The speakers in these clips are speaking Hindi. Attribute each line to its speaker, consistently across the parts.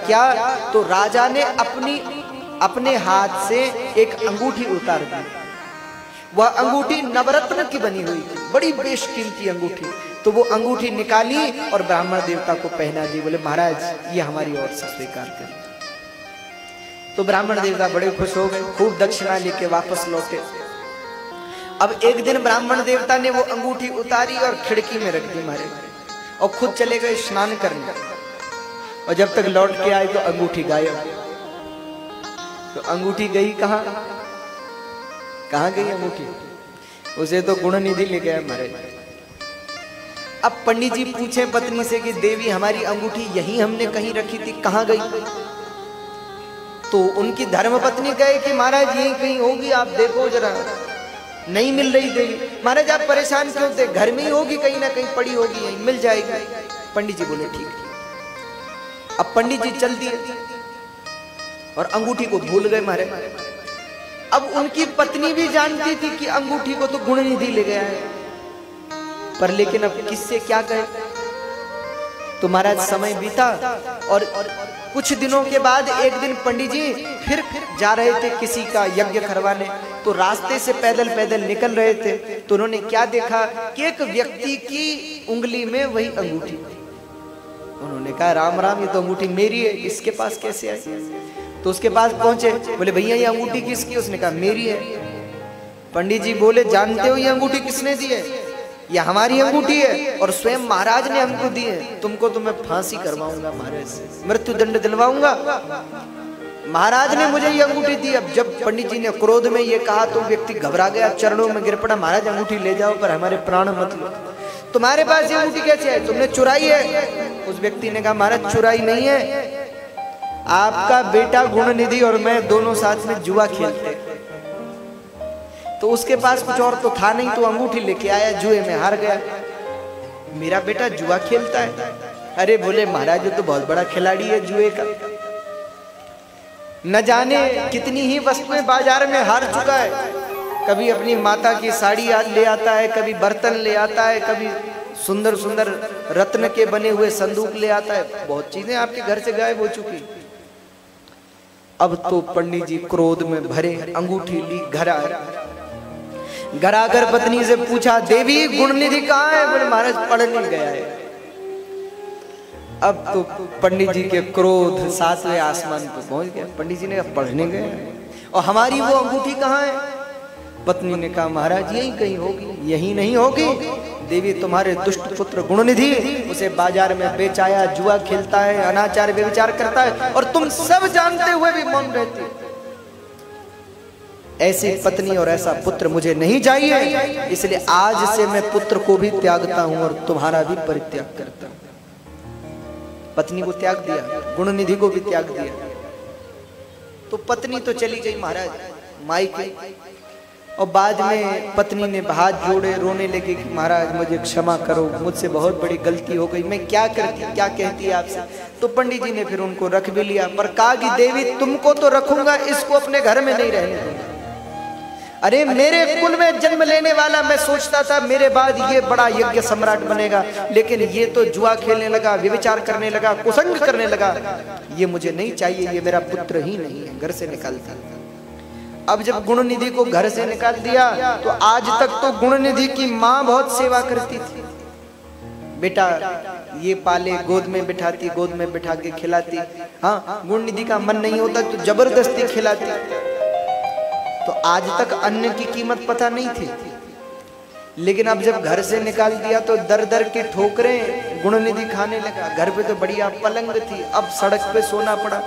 Speaker 1: क्या? तो राजा ने अपने हाथ से एक अंगूठी उतार दी। वह अंगूठी नवरत्न की बनी हुई थी, बड़ी बेशकीमती अंगूठी। तो वो अंगूठी निकाली और ब्राह्मण देवता को पहना दी। बोले महाराज ये हमारी ओर से स्वीकार करें। तो ब्राह्मण देवता बड़े खुश हो गए, खूब दक्षिणा लेके वापस लौटे। अब एक दिन ब्राह्मण देवता ने वो अंगूठी उतारी और खिड़की में रख दी मारे, और खुद चले गए स्नान करने। और जब तक लौट के आए तो अंगूठी गायब। तो अंगूठी गई कहाँ गई अंगूठी? उसे तो गुणनिधि ले गया मारे। अब पंडित जी पूछे पत्नी से कि देवी हमारी अंगूठी यही हमने कहीं रखी थी, कहाँ गई? तो उनकी धर्मपत्नी कहे कि महाराज यही कहीं होगी, आप देखो जरा, नहीं मिल रही देवी। महाराज आप परेशान क्यों थे, घर में ही होगी, कहीं ना कहीं पड़ी होगी, यहीं मिल जाएगी। पंडित जी बोले ठीक है। अब पंडित जी चल दिए और अंगूठी को भूल गए मारे। अब उनकी पत्नी भी जानती थी कि अंगूठी को तो गुणनिधि ले गया है, पर लेकिन अब किससे क्या कहे। तो महाराज समय बीता और कुछ दिनों के बाद एक दिन पंडित जी फिर जा रहे थे किसी का यज्ञ करवाने। तो रास्ते से पैदल पैदल निकल रहे थे, तो उन्होंने क्या देखा कि एक व्यक्ति की उंगली में वही अंगूठी। उन्होंने कहा राम राम, ये तो अंगूठी मेरी है, इसके पास कैसे आई? तो उसके पास पहुंचे, बोले भैया ये अंगूठी किसकी? उसने कहा मेरी है। पंडित जी बोले जानते हो ये अंगूठी किसने दी है? ये हमारी अंगूठी है और स्वयं महाराज ने हमको दी है। तुमको तो मैं फांसी करवाऊंगा, महाराज से मृत्यु दंड दिलवाऊंगा। महाराज ने मुझे ये अंगूठी दी। अब जब पंडित जी ने क्रोध में ये कहा तो व्यक्ति घबरा गया, चरणों में गिर पड़ा, महाराज अंगूठी ले जाओ पर हमारे प्राण मत लो। तुम्हारे पास ये अंगूठी कैसे है? तुमने चुराई है? उस व्यक्ति ने कहा महाराज चुराई नहीं है, आपका बेटा गुणनिधि और मैं दोनों साथ में जुआ खेलते। तो उसके पास कुछ और तो था नहीं, तो अंगूठी लेके आया, जुए में हार गया। मेरा बेटा जुआ खेलता है? अरे बोले महाराज ये तो बहुत बड़ा खिलाड़ी है जुए का, न जाने कितनी ही वस्तुएं बाजार में हार चुका है। कभी अपनी माता की साड़ी ले आता है, कभी बर्तन ले आता है, कभी सुंदर सुंदर रत्न के बने हुए संदूक ले आता है। बहुत चीजें आपके घर से गायब हो चुकी। अब तो पंडित जी क्रोध में भरे अंगूठी ली, घर आए। घर आकर पत्नी से पूछा देवी गुणनिधि कहाँ है? बोले महाराज पढ़ने गया है। अब तो पंडित जी के क्रोध 7वें आसमान पर पहुंच गया। पंडित जी ने कहा पढ़ने गए और हमारी वो अंगूठी कहाँ है? पत्नी ने कहा महाराज यही कहीं होगी। यही नहीं होगी देवी, तुम्हारे दुष्ट पुत्र गुणनिधि उसे बाजार में बेचाया, जुआ खेलता है, अनाचार व्यभिचार करता है और तुम सब जानते हुए भी मौन रहती। ऐसी पत्नी और ऐसा पुत्र मुझे नहीं चाहिए, इसलिए आज से मैं पुत्र को भी त्यागता हूं और तुम्हारा भी परित्याग करता हूं। पत्नी को त्याग दिया, गुणनिधि को भी त्याग दिया। तो पत्नी तो चली गई महाराज मायके, और बाद में पत्नी ने हाथ जोड़े रोने लगी कि महाराज मुझे क्षमा करो, मुझसे बहुत बड़ी गलती हो गई, मैं क्या करती क्या कहती आपसे। तो पंडित जी ने फिर उनको रख भी लिया, पर कहा कि देवी तुमको तो रखूंगा, इसको अपने घर में नहीं रहने दूंगा। अरे मेरे कुल में जन्म लेने वाला, मैं सोचता था मेरे बाद ये बड़ा यज्ञ सम्राट बनेगा, लेकिन ये तो जुआ खेलने लगा, व्यभिचार करने लगा, कुसंग करने लगा। ये मुझे नहीं चाहिए, ये मेरा पुत्र ही नहीं है, घर से निकाल दिया। अब जब गुणनिधि को घर से निकाल दिया तो आज तक तो गुणनिधि की माँ बहुत सेवा करती थी। बेटा ये पाले, गोद में बिठाती, गोद में बिठा के खिलाती। हाँ, गुणनिधि का मन नहीं होता तो जबरदस्ती खिलाती। तो आज तक अन्न की कीमत पता नहीं थी, लेकिन अब जब घर से निकाल दिया तो दर दर की ठोकरें गुणनिधि खाने लगा। घर पे तो बढ़िया पलंग थी, अब सड़क पे सोना पड़ा।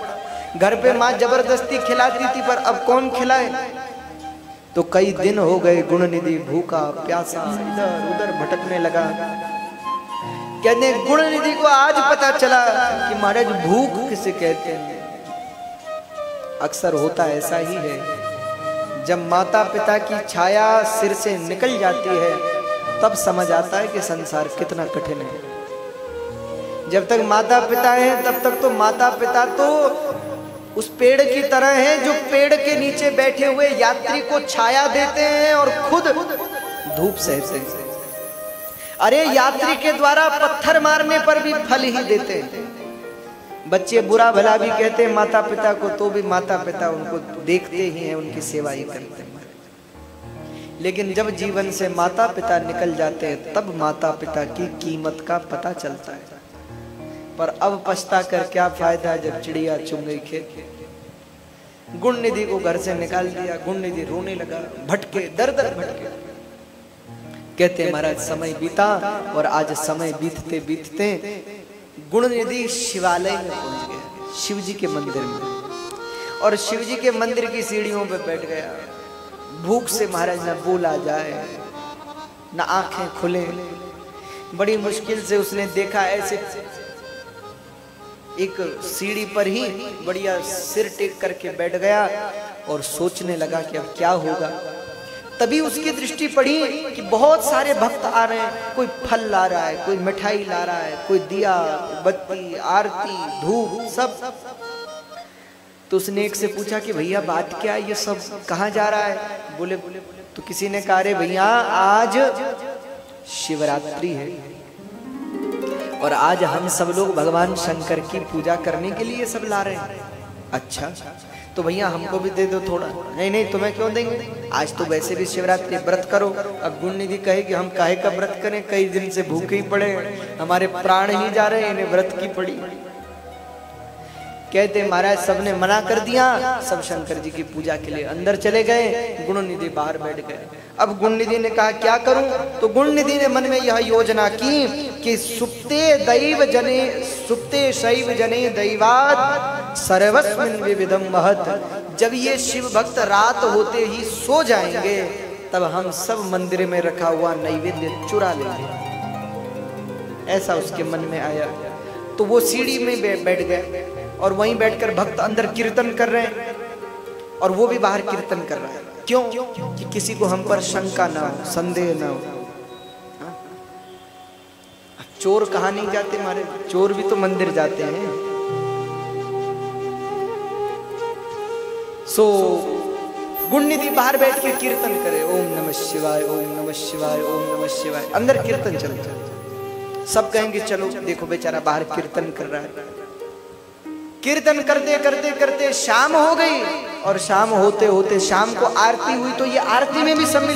Speaker 1: घर पे माँ जबरदस्ती खिलाती थी, पर अब कौन खिलाए। तो कई दिन हो गए गुणनिधि भूखा प्यासा इधर उधर भटकने लगा। कहते गुणनिधि को आज पता चला कि महाराज भूख किसे कहते हैं। अक्सर होता ऐसा ही है, जब माता पिता की छाया सिर से निकल जाती है तब समझ आता है कि संसार कितना कठिन है। जब तक माता पिता हैं तब तक तो माता पिता तो उस पेड़ की तरह हैं जो पेड़ के नीचे बैठे हुए यात्री को छाया देते हैं और खुद धूप सहते हैं। अरे यात्री के द्वारा पत्थर मारने पर भी फल ही देते हैं। बच्चे बुरा भला भी कहते हैं माता पिता को, तो भी माता पिता उनको देखते ही हैं, उनकी सेवा ही करते हैं। लेकिन जब जीवन से माता पिता निकल जाते हैं तब माता पिता की कीमत का पता चलता है। पर अब पछता कर क्या फायदा जब चिड़िया चुन गई खेत। गुण निधि को घर से निकाल दिया। गुण निधि रोने लगा, भटके, दर दर भटके। कहते महाराज समय बीता और आज समय बीतते बीतते गुण निधि शिवालय में पहुंच गया, शिव जी के मंदिर में। और शिव जी के मंदिर की सीढ़ियों पे बैठ गया। भूख से महाराज न बोला जाए न आंखें खुले। बड़ी मुश्किल से उसने देखा, ऐसे एक सीढ़ी पर ही बढ़िया सिर टेक करके बैठ गया और सोचने लगा कि अब क्या होगा। तभी उसकी दृष्टि पड़ी कि बहुत सारे भक्त आ रहे हैं। कोई फल ला रहा है, कोई मिठाई ला रहा है, कोई दिया बत्ती आरती धूप सब। तो उसने एक से पूछा कि भैया बात क्या है, ये सब कहाँ जा रहा है? बोले तो किसी ने कहा, रे भैया आज शिवरात्रि है और आज हम सब लोग भगवान शंकर की पूजा करने के लिए सब ला रहे हैं। अच्छा तो भैया हमको भी दे दो थोड़ा। नहीं नहीं तुम्हें क्यों देंगे, आज तो वैसे भी शिवरात्रि, व्रत करो। अब गुण निधि कहे कि हम काहे का व्रत करें, कई दिन से भूखे ही पड़े, हमारे प्राण ही जा रहे हैं, इन्हें व्रत की पड़ी। कहते महाराज सबने मना कर दिया, सब शंकर जी की पूजा के लिए अंदर चले गए। गुण निधि बाहर बैठ गए। अब गुण निधि ने कहा क्या करूं? तो गुण निधि ने मन में यह योजना की कि सुप्ते दैव जने सुप्ते शैव जने दैवात सर्वस्मिन् विविधम महत्। जब ये शिव भक्त रात होते ही सो जाएंगे तब हम सब मंदिर में रखा हुआ नैवेद्य चुरा लेंगे। ऐसा उसके मन में आया। तो वो सीढ़ी में बैठ गए और वहीं बैठकर भक्त अंदर कीर्तन कर रहे हैं और वो भी बाहर कीर्तन कर रहा है। क्यों? कि किसी को हम पर शंका ना हो, संदेह ना हो। चोर कहाँ नहीं जाते हमारे, चोर भी तो मंदिर जाते हैं। सो गुण निधि बाहर बैठ के कीर्तन करे, ओम नमः शिवाय, ओम नमः शिवाय, ओम नमः शिवाय। अंदर कीर्तन चलता है। सब कहेंगे चलो देखो बेचारा बाहर कीर्तन कर रहा है। कीर्तन करते करते करते शाम हो गई और शाम होते होते शाम को आरती हुई। तो ये आरती में भी सम्मिलित